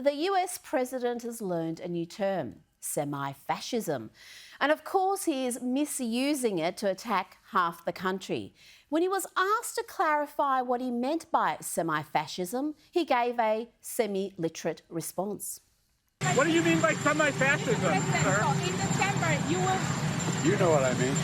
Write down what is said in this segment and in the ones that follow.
the US president has learned a new term, semi-fascism. And of course, he is misusing it to attack half the country. When he was asked to clarify what he meant by semi-fascism, he gave a semi-literate response. What do you mean by semi-fascism, sir? In December, you will... You know what I mean.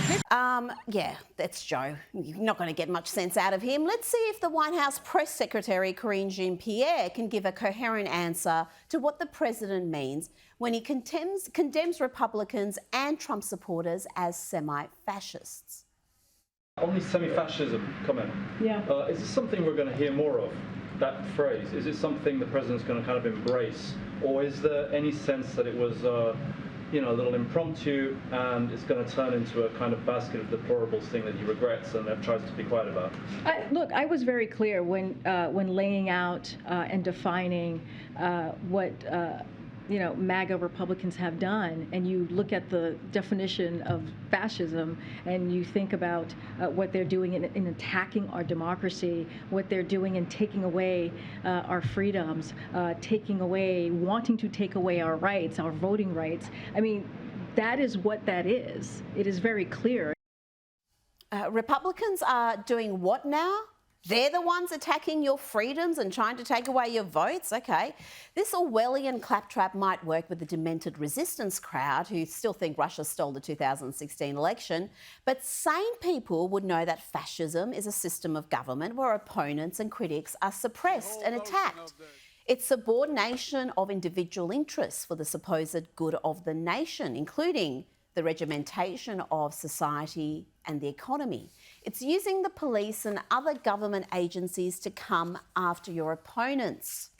Yeah, that's Joe. You're not going to get much sense out of him. Let's see if the White House Press Secretary Karine Jean-Pierre can give a coherent answer to what the president means when he condemns Republicans and Trump supporters as semi-fascists. On the semi-fascism comment, is this something we're going to hear more of, that phrase? Is it something the president's going to kind of embrace? Or is there any sense that it was a little impromptu and it's going to turn into a kind of basket of deplorables thing that he regrets and tries to be quiet about? Look, I was very clear when laying out and defining what MAGA Republicans have done, and you look at the definition of fascism and you think about what they're doing in attacking our democracy, what they're doing in taking away our freedoms, wanting to take away our rights, our voting rights. I mean, that is what that is. It is very clear. Republicans are doing what now? They're the ones attacking your freedoms and trying to take away your votes? OK. This Orwellian claptrap might work with the demented resistance crowd who still think Russia stole the 2016 election, but sane people would know that fascism is a system of government where opponents and critics are suppressed and attacked. It's subordination of individual interests for the supposed good of the nation, including the regimentation of society and the economy. It's using the police and other government agencies to come after your opponents.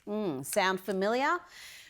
Sound familiar?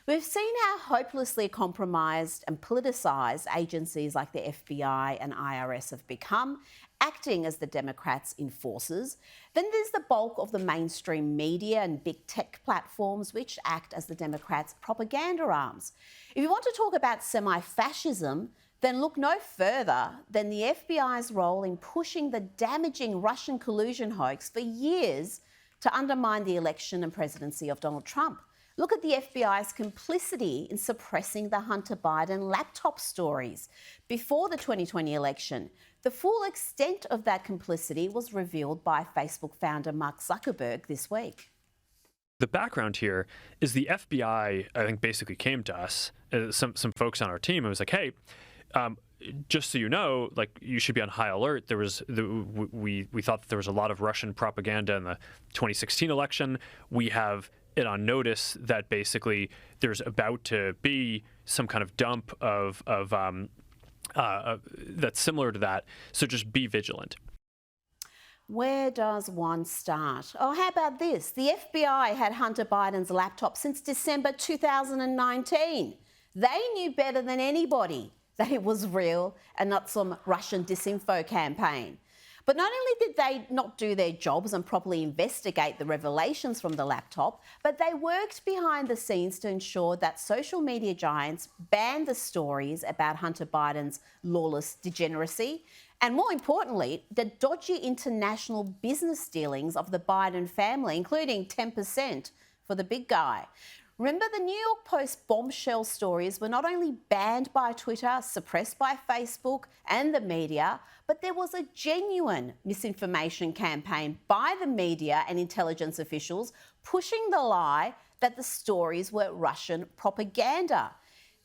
We've seen how hopelessly compromised and politicised agencies like the FBI and IRS have become, acting as the Democrats' enforcers. Then there's the bulk of the mainstream media and big tech platforms which act as the Democrats' propaganda arms. If you want to talk about semi-fascism, then look no further than the FBI's role in pushing the damaging Russian collusion hoax for years to undermine the election and presidency of Donald Trump. Look at the FBI's complicity in suppressing the Hunter Biden laptop stories before the 2020 election. The full extent of that complicity was revealed by Facebook founder Mark Zuckerberg this week. The background here is the FBI, I think, basically came to us, some folks on our team, and was like, hey, just so you know, like, you should be on high alert. We thought that there was a lot of Russian propaganda in the 2016 election. We have it on notice that basically there's about to be some kind of dump of that's similar to that. So just be vigilant. Where does one start? Oh, how about this? The FBI had Hunter Biden's laptop since December 2019. They knew better than anybody that it was real and not some Russian disinfo campaign. But not only did they not do their jobs and properly investigate the revelations from the laptop, but they worked behind the scenes to ensure that social media giants banned the stories about Hunter Biden's lawless degeneracy and, more importantly, the dodgy international business dealings of the Biden family, including 10% for the big guy. Remember, the New York Post bombshell stories were not only banned by Twitter, suppressed by Facebook and the media, but there was a genuine misinformation campaign by the media and intelligence officials pushing the lie that the stories were Russian propaganda.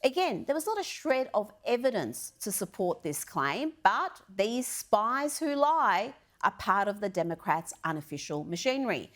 Again, there was not a shred of evidence to support this claim, but these spies who lie are part of the Democrats' unofficial machinery.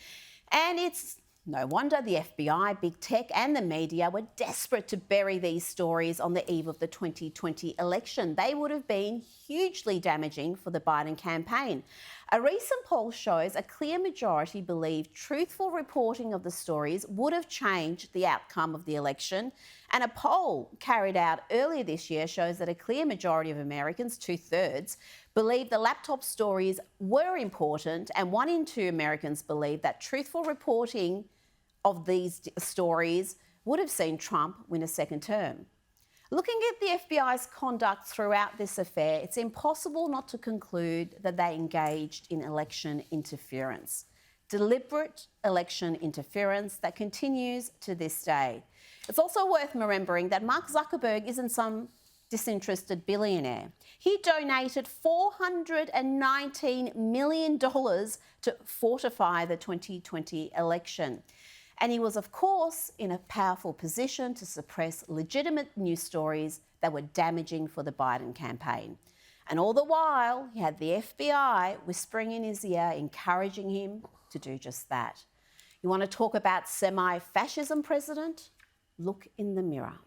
And it's no wonder the FBI, big tech and the media were desperate to bury these stories on the eve of the 2020 election. They would have been hugely damaging for the Biden campaign. A recent poll shows a clear majority believe truthful reporting of the stories would have changed the outcome of the election. And a poll carried out earlier this year shows that a clear majority of Americans, 2/3, believe the laptop stories were important, and 1 in 2 Americans believe that truthful reporting of these stories would have seen Trump win a second term. Looking at the FBI's conduct throughout this affair, it's impossible not to conclude that they engaged in election interference. Deliberate election interference that continues to this day. It's also worth remembering that Mark Zuckerberg isn't some disinterested billionaire. He donated $419 million to fortify the 2020 election. And he was, of course, in a powerful position to suppress legitimate news stories that were damaging for the Biden campaign. And all the while, he had the FBI whispering in his ear, encouraging him to do just that. You want to talk about semi-fascism, President? Look in the mirror.